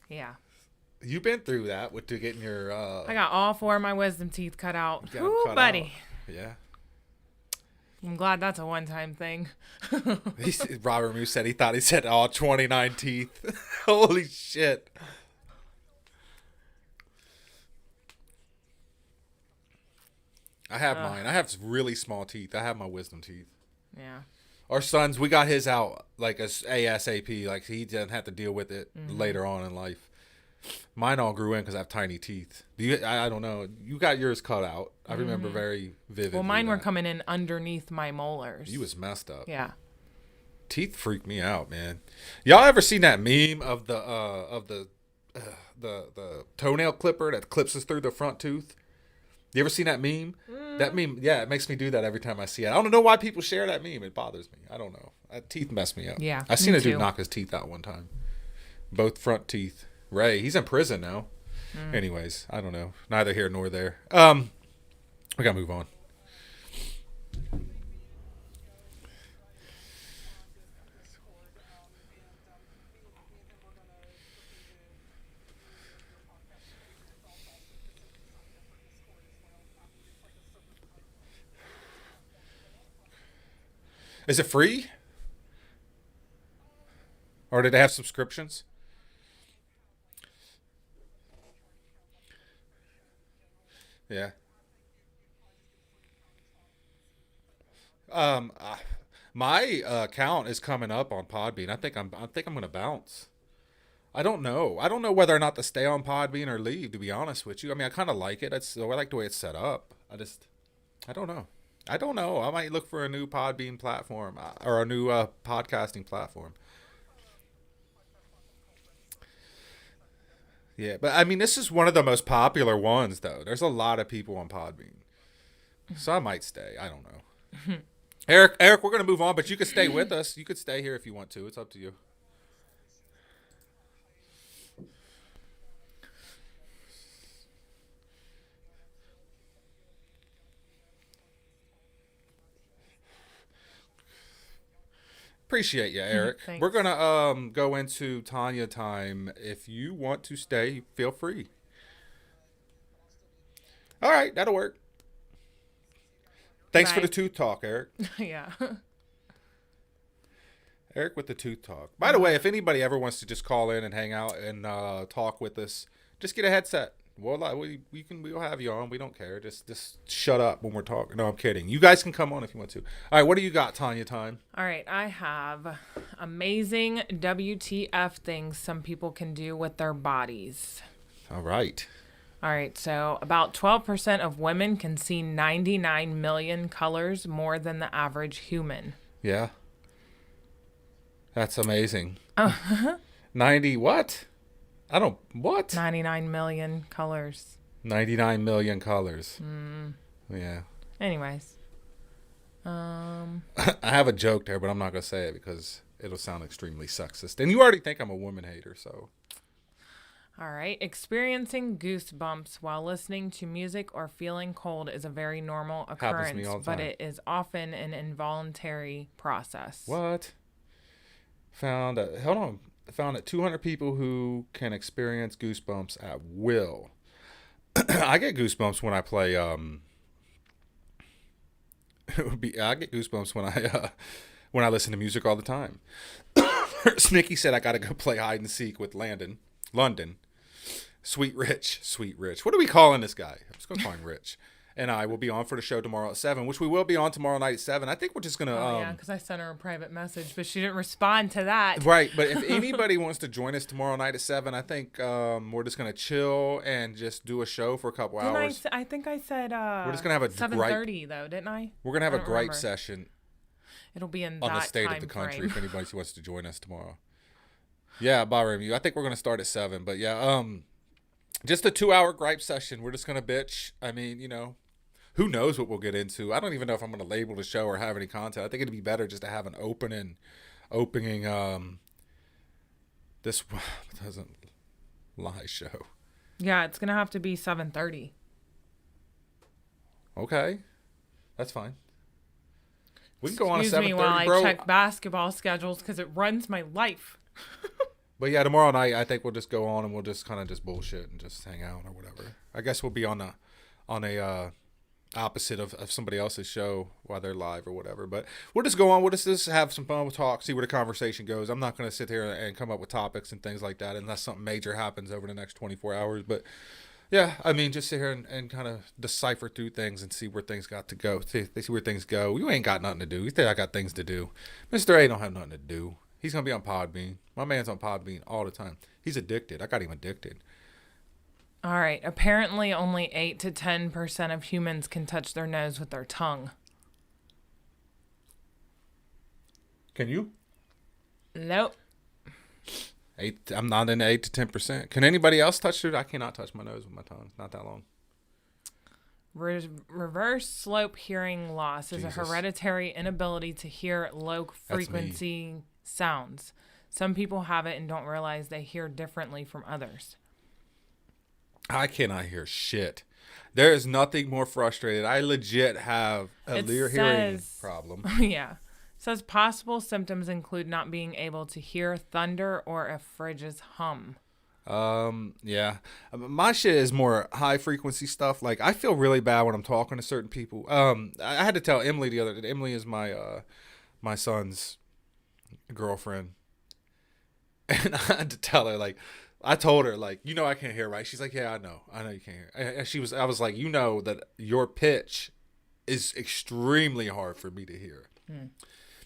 Yeah. You've been through that with getting your I got all 4 of my wisdom teeth cut out. got 'em Whoo, cut buddy. out. Yeah. I'm glad that's a one-time thing. Robert Muse said he thought he said all 29 teeth. Holy shit. I have mine. I have really small teeth. I have my wisdom teeth. Yeah. Our sons, we got his out like as ASAP. Like he didn't have to deal with it later on in life. Mine all grew in because I have tiny teeth. I don't know. You got yours cut out. I remember very vividly. Well, mine were coming in underneath my molars. You was messed up. Yeah. Teeth freak me out, man. Y'all ever seen that meme of the toenail clipper that clips us through the front tooth? You ever seen that meme? That meme, yeah, it makes me do that every time I see it. I don't know why people share that meme. It bothers me. I don't know. Teeth mess me up. Yeah, I seen me a dude too. knock his teeth out one time. Both front teeth. Ray, he's in prison now. Anyways, I don't know. Neither here nor there. We gotta move on. Is it free? Or did they have subscriptions? Yeah. Um, uh, my account is coming up on Podbean. I think I'm gonna bounce. I don't know. I don't know whether or not to stay on Podbean or leave. To be honest with you, I mean, I kind of like it. I like the way it's set up. I don't know. I don't know. I might look for a new Podbean platform or a new podcasting platform. Yeah, but I mean, this is one of the most popular ones, though. There's a lot of people on Podbean, so I might stay. I don't know. Eric, we're gonna move on, but you could stay with us. You could stay here if you want to. It's up to you. Appreciate you, Eric. Thanks. We're gonna go into Tanya time. If you want to stay, feel free. All right, that'll work. Thanks for Bye. the tooth talk, Eric. Yeah. Eric with the tooth talk. By the way, if anybody ever wants to just call in and hang out and talk with us, just get a headset. We'll have you on. We don't care. Just shut up when we're talking. No, I'm kidding. You guys can come on if you want to. All right, what do you got, Tanya time? All right, I have amazing WTF things some people can do with their bodies. All right. All right, so about 12% of women can see 99 million colors more than the average human. Yeah. That's amazing. Uh-huh. 90 what? I don't what? 99 million colors. 99 million colors. Yeah. Anyways. I have a joke there, but I'm not going to say it because it'll sound extremely sexist. And you already think I'm a woman hater, so. All right. Experiencing goosebumps while listening to music or feeling cold is a very normal Happens to occurrence, me all the but time. it is often an involuntary process. What? Found that 200 people who can experience goosebumps at will. I get goosebumps when I play I get goosebumps when I listen to music all the time. Snicky said I got to go play hide and seek with London. Sweet Rich. What are we calling this guy? I'm just going to call him Rich. And I will be on for the show tomorrow at 7, which we will be on tomorrow night at 7. I think we're just going to... Oh, yeah, because I sent her a private message, but she didn't respond to that. Right, but if anybody wants to join us tomorrow night at 7, I think we're just going to chill and just do a show for a couple hours. I think I said We're just going to have a 7:30 though, didn't I? We're going to have I a don't gripe remember. session It'll be in on that the state time of the country frame. if anybody wants to join us tomorrow. Yeah, Byram, I think we're going to start at 7, but yeah, just a 2-hour gripe session. We're just going to bitch. I mean, who knows what we'll get into. I don't even know if I'm going to label the show or have any content. I think it'd be better just to have an opening. This doesn't lie show. Yeah, it's gonna have to be 7:30. Okay, that's fine. We can go on a 7:30, Excuse me while I bro. check basketball schedules because it runs my life. But yeah, tomorrow night I think we'll just go on and we'll just kind of just bullshit and just hang out or whatever. I guess we'll be on a opposite of somebody else's show while they're live or whatever. But we'll just go on. We'll just have some fun. We'll talk, see where the conversation goes. I'm not going to sit here and come up with topics and things like that unless something major happens over the next 24 hours. But yeah, I mean, just sit here and kind of decipher through things and see where things got to go. See where things go. You ain't got nothing to do. You think I got things to do. Mr. A don't have nothing to do. He's going to be on Podbean. My man's on Podbean all the time. He's addicted. I got him addicted. All right. Apparently, only 8 to 10% of humans can touch their nose with their tongue. Can you? Nope. I'm not in the 8 to 10%. Can anybody else touch it? I cannot touch my nose with my tongue. It's not that long. Reverse slope hearing loss is a hereditary inability to hear low frequency sounds. Some people have it and don't realize they hear differently from others. I cannot hear shit. There is nothing more frustrated. I legit have a hearing problem. Yeah. It says possible symptoms include not being able to hear thunder or a fridge's hum. Yeah. My shit is more high frequency stuff. Like, I feel really bad when I'm talking to certain people. I had to tell Emily the other day. Emily is my son's girlfriend. And I had to tell her, like, I told her, like, I can't hear, right? She's like, yeah, I know you can't hear. And I was like, that your pitch is extremely hard for me to hear.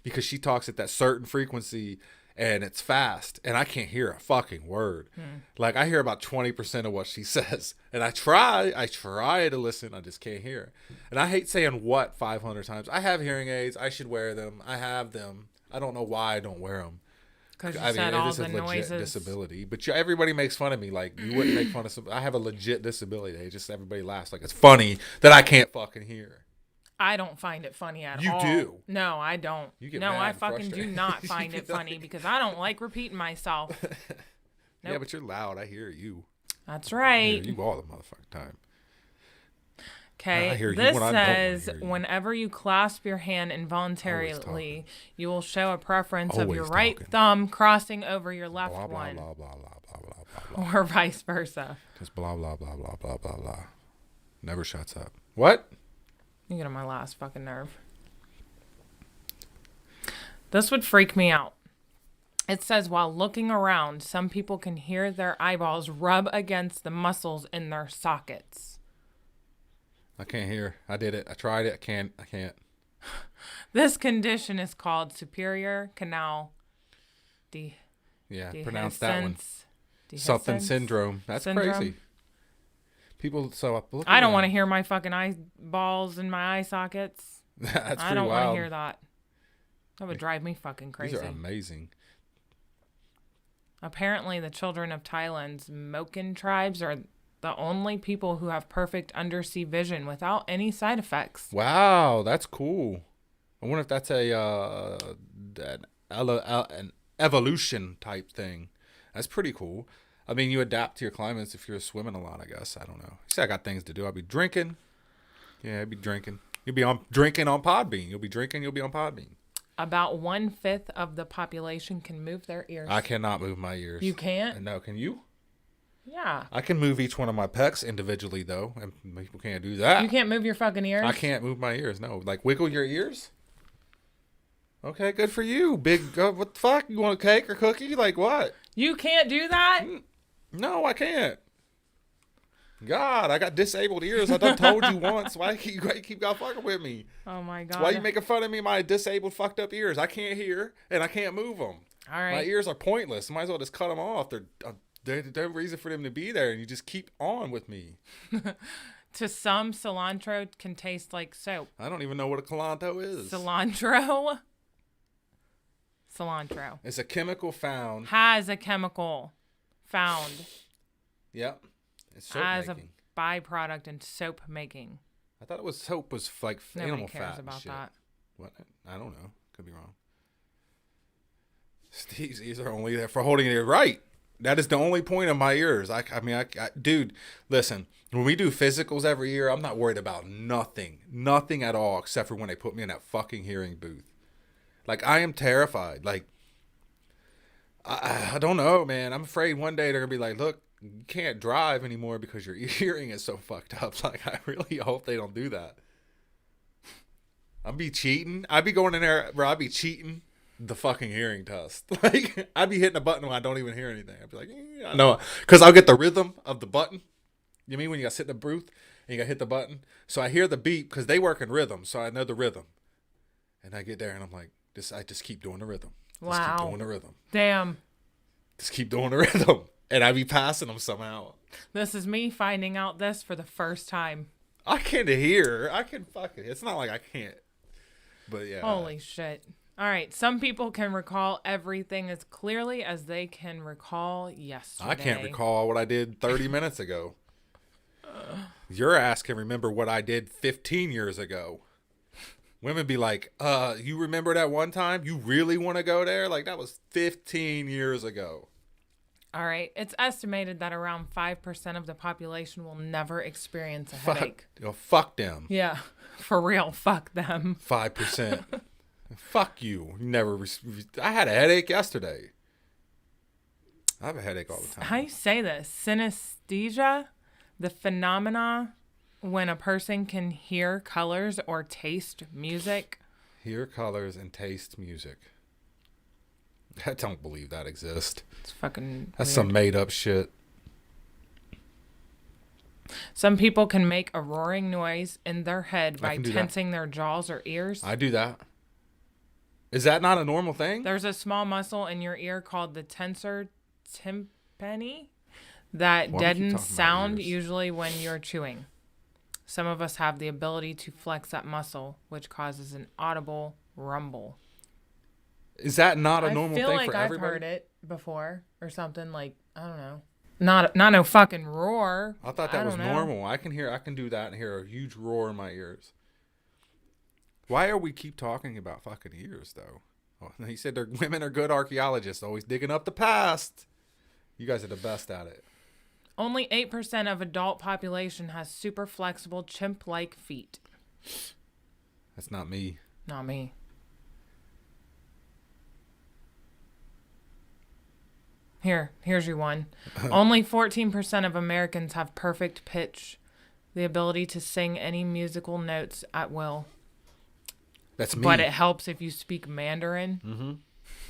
Because she talks at that certain frequency and it's fast and I can't hear a fucking word. Like, I hear about 20% of what she says and I try to listen. I just can't hear. And I hate saying what 500 times. I have hearing aids. I should wear them. I have them. I don't know why I don't wear them. Because you said all the noises. It is a legit disability. But everybody makes fun of me. Like, you wouldn't make fun of some. I have a legit disability. Everybody laughs. Like, it's funny that I can't fucking hear. I don't find it funny at all. You do. No, I don't. You get mad I fucking do not find it funny because I don't like repeating myself. Nope. Yeah, but you're loud. I hear you. That's right. I hear you all the motherfucking time. Okay, this says whenever you clasp your hand involuntarily, you will show a preference of your right thumb crossing over your left one. Blah, blah, blah, blah, blah, blah, blah. Or vice versa. Just blah, blah, blah, blah, blah, blah, blah. Never shuts up. What? You get on my last fucking nerve. This would freak me out. It says while looking around, some people can hear their eyeballs rub against the muscles in their sockets. I can't hear. I did it. I tried it. I can't. This condition is called superior canal pronounce that one. Something syndrome. That's crazy. People, I don't want to hear my fucking eyeballs in my eye sockets. That's I don't want to hear that. That would drive me fucking crazy. These are amazing. Apparently, the children of Thailand's Moken tribes are the only people who have perfect undersea vision without any side effects. Wow, that's cool. I wonder if that's an evolution type thing. That's pretty cool. I mean, you adapt to your climates if you're swimming a lot, I guess. I don't know. See, I got things to do. I'll be drinking. Yeah, I'd be drinking. You'll be drinking on Podbean. You'll be drinking. You'll be on Podbean. About 1/5 of the population can move their ears. I cannot move my ears. You can't? No, can you? Yeah. I can move each one of my pecs individually, though, and people can't do that. You can't move your fucking ears? I can't move my ears, no. Like, wiggle your ears? Okay, good for you. Big, what the fuck? You want a cake or cookie? Like, what? You can't do that? No, I can't. God, I got disabled ears. I done told you once. Why you keep fucking with me? Oh, my God. Why you making fun of me, my disabled, fucked up ears? I can't hear, and I can't move them. All right. My ears are pointless. Might as well just cut them off. There's no reason for them to be there, and you just keep on with me. To some, cilantro can taste like soap. I don't even know what a cilantro is. Cilantro. It's a chemical found. Has a chemical found. Yep. It's soap as making. A byproduct in soap making. I thought it was soap was like Nobody animal cares fat about and shit. that. What? I don't know. Could be wrong. Steve's ears are only there for holding it right. That is the only point of my ears. I mean, dude, listen. When we do physicals every year, I'm not worried about nothing at all, except for when they put me in that fucking hearing booth. Like, I am terrified. Like, I don't know, man. I'm afraid one day they're gonna be like, look, you can't drive anymore because your hearing is so fucked up. Like, I really hope they don't do that. I'd be cheating. I'd be going in there, bro. I'd be cheating the fucking hearing test. Like, I'd be hitting a button when I don't even hear anything. I'd be like, I know, because I'll get the rhythm of the button. You mean when you got to sit in the booth and you got to hit the button? So I hear the beep because they work in rhythm, so I know the rhythm. And I get there and I'm like, I just keep doing the rhythm. Just keep doing the rhythm. Damn. Just keep doing the rhythm. And I be passing them somehow. This is me finding out this for the first time. I can hear. I can fucking. It's not like I can't. But yeah. Holy shit. All right. Some people can recall everything as clearly as they can recall yesterday. I can't recall what I did 30 minutes ago. Your ass can remember what I did 15 years ago. Women be like, you remember that one time? You really want to go there? Like, that was 15 years ago. All right. It's estimated that around 5% of the population will never experience a headache. Fuck them. Yeah. For real. Fuck them. 5%. Fuck you. I had a headache yesterday. I have a headache all the time. How do you say this? Synesthesia? The phenomena when a person can hear colors or taste music. Hear colors and taste music. I don't believe that exists. It's fucking That's weird. Some made up shit. Some people can make a roaring noise in their head by tensing their jaws or ears. I do that. Is that not a normal thing? There's a small muscle in your ear called the tensor tympani that deadens sound usually when you're chewing. Some of us have the ability to flex that muscle, which causes an audible rumble. Is that not a normal thing for everybody? I feel like I've heard it before or something, like, I don't know. Not no fucking roar. I thought that was normal. I can do that and hear a huge roar in my ears. Why are we keep talking about fucking ears, though? Oh, he said women are good archaeologists, always digging up the past. You guys are the best at it. Only 8% of adult population has super flexible chimp-like feet. That's not me. Not me. Here's your one. Only 14% of Americans have perfect pitch, the ability to sing any musical notes at will. That's me. But it helps if you speak Mandarin. Mm-hmm.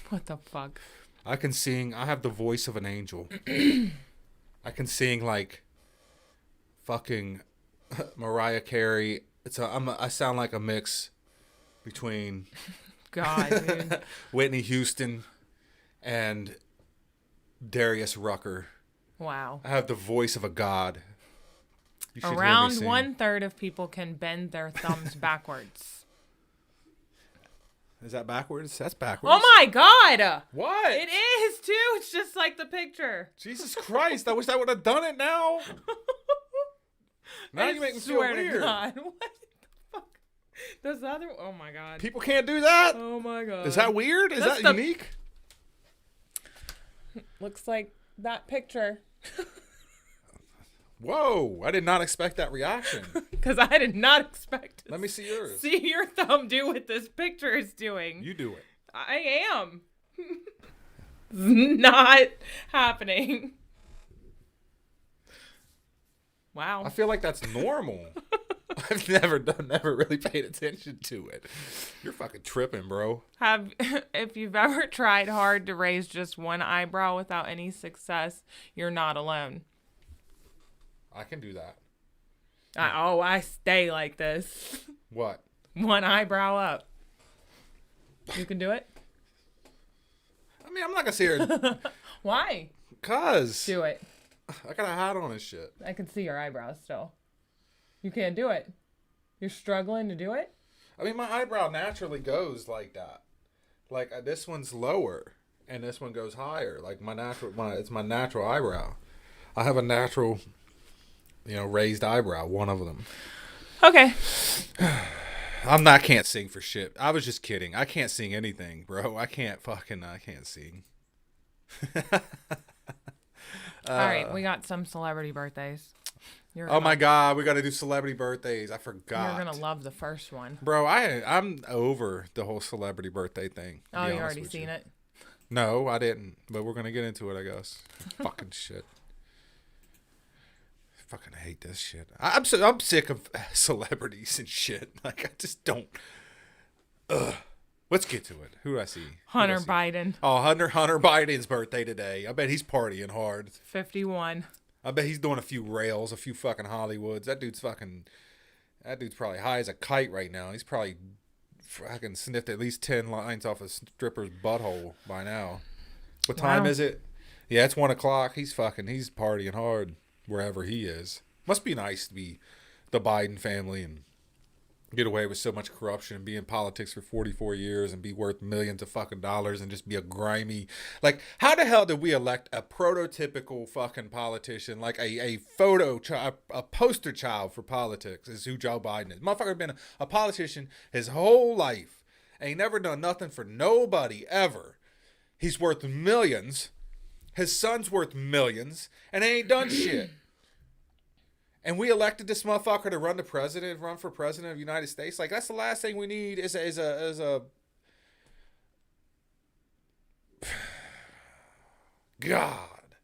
What the fuck? I can sing. I have the voice of an angel. I can sing like fucking Mariah Carey. I sound like a mix between God, dude. Whitney Houston and Darius Rucker. Wow. I have the voice of a god. Around 1/3 of people can bend their thumbs backwards. Is that backwards? That's backwards. Oh my God! What? It is too. It's just like the picture. Jesus Christ! I wish I would have done it now. Now you make me feel weird. To God. What the fuck? Does the other? Oh my God. People can't do that. Oh my God. Is that weird? Is that unique? Looks like that picture. Whoa! I did not expect that reaction. Because I did not expect to Let me see yours. See your thumb do what this picture is doing. You do it. I am. Not happening. Wow. I feel like that's normal. I've never really paid attention to it. You're fucking tripping, bro. If you've ever tried hard to raise just one eyebrow without any success, you're not alone. I can do that. I stay like this. What? One eyebrow up. You can do it? I mean, I'm not gonna say her. Why? Cause do it. I got a hat on and shit. I can see your eyebrows still. You can't do it. You're struggling to do it? I mean, my eyebrow naturally goes like that. Like this one's lower and this one goes higher. Like it's my natural eyebrow. I have a natural, raised eyebrow. One of them. Okay. I can't sing for shit. I was just kidding. I can't sing anything, bro. I can't sing. All right, we got some celebrity birthdays. Oh my God, we got to do celebrity birthdays. I forgot. You're gonna love the first one, bro. I'm over the whole celebrity birthday thing. Oh, you already seen it? No, I didn't. But we're gonna get into it, I guess. Fucking shit. Fucking hate this shit. I'm sick of celebrities and shit. Like I just don't. Ugh. Let's get to it. Who do I see? Hunter Biden. Oh, Hunter Biden's birthday today. I bet he's partying hard. 51. I bet he's doing a few rails, a few fucking Hollywoods. That dude's probably high as a kite right now. He's probably fucking sniffed at least 10 lines off a stripper's butthole by now. What time is it? Yeah, it's 1 o'clock. He's partying hard wherever he is. Must be nice to be the Biden family and get away with so much corruption and be in politics for 44 years and be worth millions of fucking dollars and just be a grimy, like, how the hell did we elect a prototypical fucking politician, like a poster child for politics is who Joe Biden is. Motherfucker been a politician his whole life. Ain't never done nothing for nobody ever. He's worth millions. His son's worth millions and ain't done shit. And we elected this motherfucker to run for president of the United States. Like, that's the last thing we need is a God.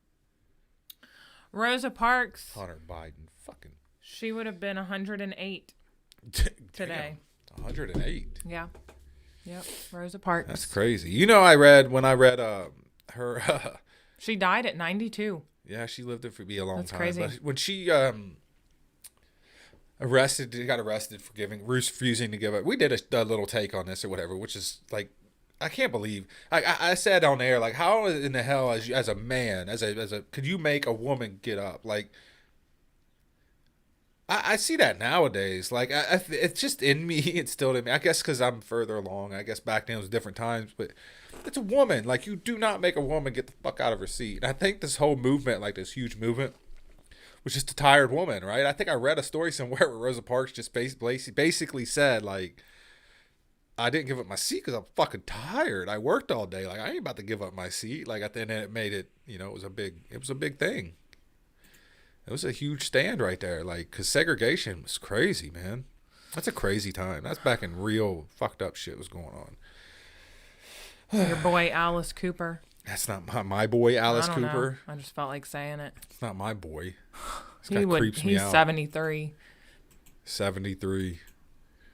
Rosa Parks. Hunter Biden. Fucking. She would have been 108 today. 108? Yeah. Yep. Rosa Parks. That's crazy. You know, when I read her. She died at 92. Yeah, she lived it for a long time. That's crazy. But when she got arrested for refusing to give up. We did a little take on this or whatever, which is like, I can't believe. I said on air, like, how in the hell as a man, could you make a woman get up? Like, I see that nowadays. Like, it's just in me. It's still in me. I guess because I'm further along. I guess back then it was different times, but it's a woman. Like, you do not make a woman get the fuck out of her seat. And I think this whole movement, like this huge movement, was just a tired woman, right? I think I read a story somewhere where Rosa Parks just basically said, like, I didn't give up my seat because I'm fucking tired. I worked all day. Like, I ain't about to give up my seat. Like, then it made it, it was a big thing. It was a huge stand right there. Like, because segregation was crazy, man. That's a crazy time. That's back in real fucked up shit was going on. Your boy Alice Cooper. That's not my boy Alice Cooper. I just felt like saying it. It's not my boy. He's 73. 73.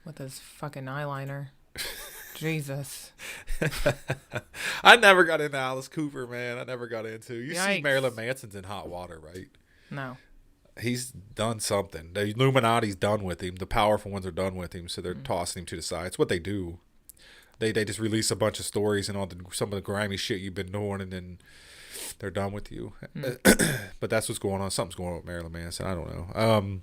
With his fucking eyeliner. Jesus. I never got into Alice Cooper, man. I never got into. You Yikes. See Marilyn Manson's in hot water, right? No. He's done something. The Illuminati's done with him. The powerful ones are done with him, so they're tossing him to the side. It's what they do. They just release a bunch of stories and some of the grimy shit you've been doing, and then they're done with you. But that's what's going on. Something's going on with Marilyn Manson. I don't know.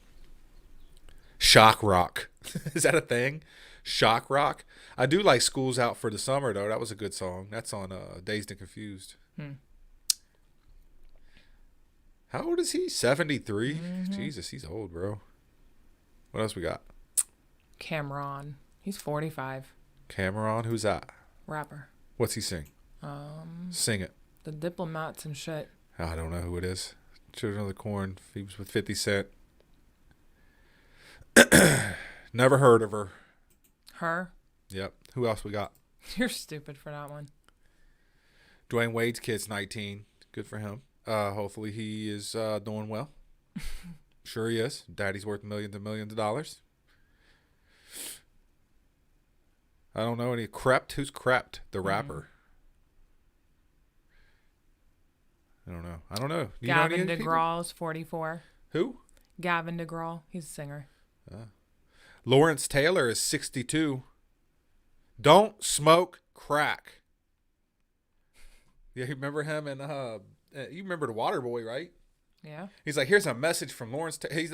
Shock rock. Is that a thing? Shock rock. I do like School's Out for the Summer, though. That was a good song. That's on Dazed and Confused. How old is he? 73? Mm-hmm. Jesus, he's old, bro. What else we got? Cameron. He's 45. Cameron? Who's that? Rapper. What's he sing? Sing it. The Diplomats and shit. I don't know who it is. Children of the Corn. He was with 50 Cent. Never heard of her. Her? Yep. Who else we got? You're stupid for that one. Dwayne Wade's kid's 19. Good for him. Hopefully he is doing well. Sure he is. Daddy's worth millions and millions of dollars. I don't know any. Crept? Who's Crept? The rapper. I don't know. You Gavin DeGraw's 44. Who? Gavin DeGraw. He's a singer. Lawrence Taylor is 62. Don't smoke crack. Yeah, you remember him? And you remember the Waterboy, right? Yeah. He's like, here's a message from Lawrence. He's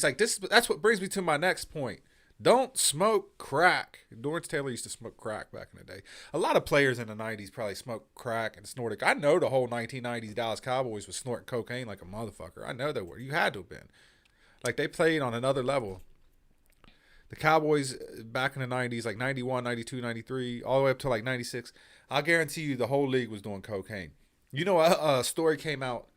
like, that's what brings me to my next point. Don't smoke crack. Lawrence Taylor used to smoke crack back in the day. A lot of players in the 90s probably smoked crack and snorted. I know the whole 1990s Dallas Cowboys was snorting cocaine like a motherfucker. I know they were. You had to have been. Like, they played on another level. The Cowboys back in the 90s, like 91, 92, 93, all the way up to like 96, I'll guarantee you the whole league was doing cocaine. You know, a story came out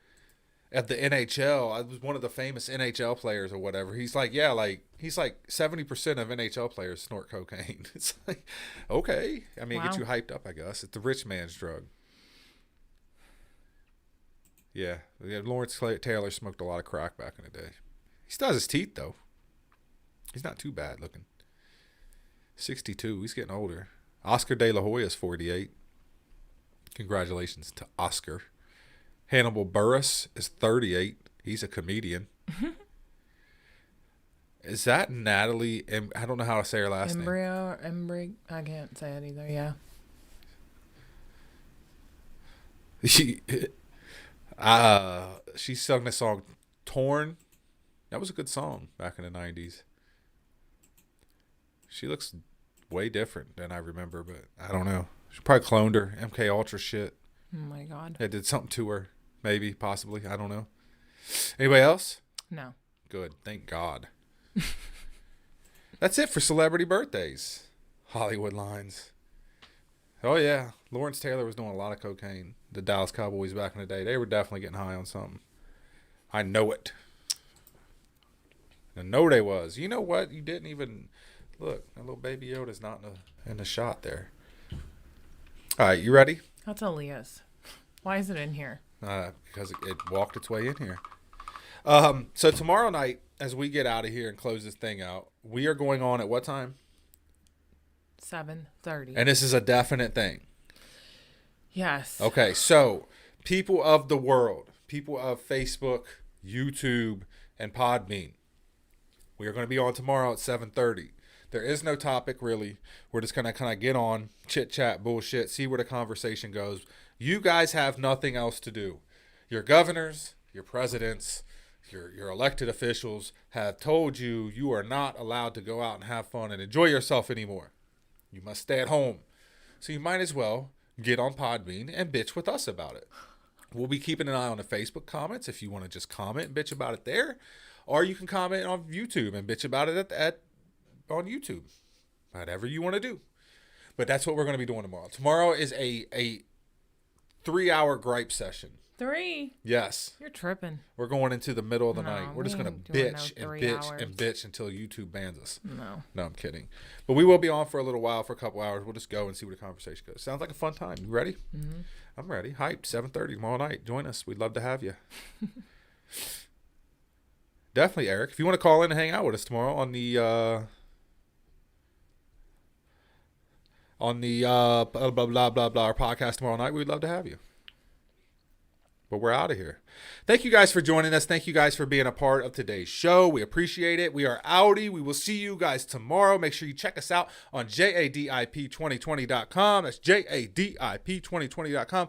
at the NHL. I was one of the famous NHL players or whatever. He's like, yeah, like he's like 70% of NHL players snort cocaine. It's like, okay. I mean, Get you hyped up, I guess. It's the rich man's drug. Yeah. Lawrence Taylor smoked a lot of crack back in the day. He still has his teeth, though. He's not too bad looking. 62. He's getting older. Oscar De La Hoya is 48. Congratulations to Oscar. Hannibal Buress is 38. He's a comedian. Is that Natalie? I don't know how to say her last name. I can't say it either. Yeah. She sung the song "Torn." That was a good song back in the 90s. She looks way different than I remember, but I don't know. She probably cloned her. MK Ultra shit. Oh my God. It did something to her. Maybe, possibly. I don't know. Anybody else? No. Good. Thank God. That's it for celebrity birthdays. Hollywood lines. Oh, yeah. Lawrence Taylor was doing a lot of cocaine. The Dallas Cowboys back in the day. They were definitely getting high on something. I know it. I know they was. You know what? You didn't even... Look, that little baby Yoda's not in the shot there. All right, you ready? That's Aaliyah's. Why is it in here? Because it walked its way in here. So tomorrow night, as we get out of here and close this thing out, we are going on at what time? 7:30. And this is a definite thing. Yes. Okay, so people of the world, people of Facebook, YouTube, and Podbean, we are going to be on tomorrow at 7:30. There is no topic, really. We're just going to kind of get on, chit-chat, bullshit, see where the conversation goes. You guys have nothing else to do. Your governors, your presidents, your elected officials have told you you are not allowed to go out and have fun and enjoy yourself anymore. You must stay at home. So you might as well get on Podbean and bitch with us about it. We'll be keeping an eye on the Facebook comments if you want to just comment and bitch about it there. Or you can comment on YouTube and bitch about it on YouTube. Whatever you want to do. But that's what we're going to be doing tomorrow. Tomorrow is a 3-hour gripe session. 3? Yes. You're tripping. We're going into the middle of the night. We're just going to bitch and bitch and bitch until YouTube bans us. No, I'm kidding. But we will be on for a little while, for a couple hours. We'll just go and see where the conversation goes. Sounds like a fun time. You ready? Mm-hmm. I'm ready. Hyped. 7:30 tomorrow night. Join us. We'd love to have you. Definitely, Eric. If you want to call in and hang out with us tomorrow on the blah, blah, blah, blah, our podcast tomorrow night, we'd love to have you. But we're out of here. Thank you guys for joining us. Thank you guys for being a part of today's show. We appreciate it. We are outie. We will see you guys tomorrow. Make sure you check us out on JADIP2020.com. That's JADIP2020.com.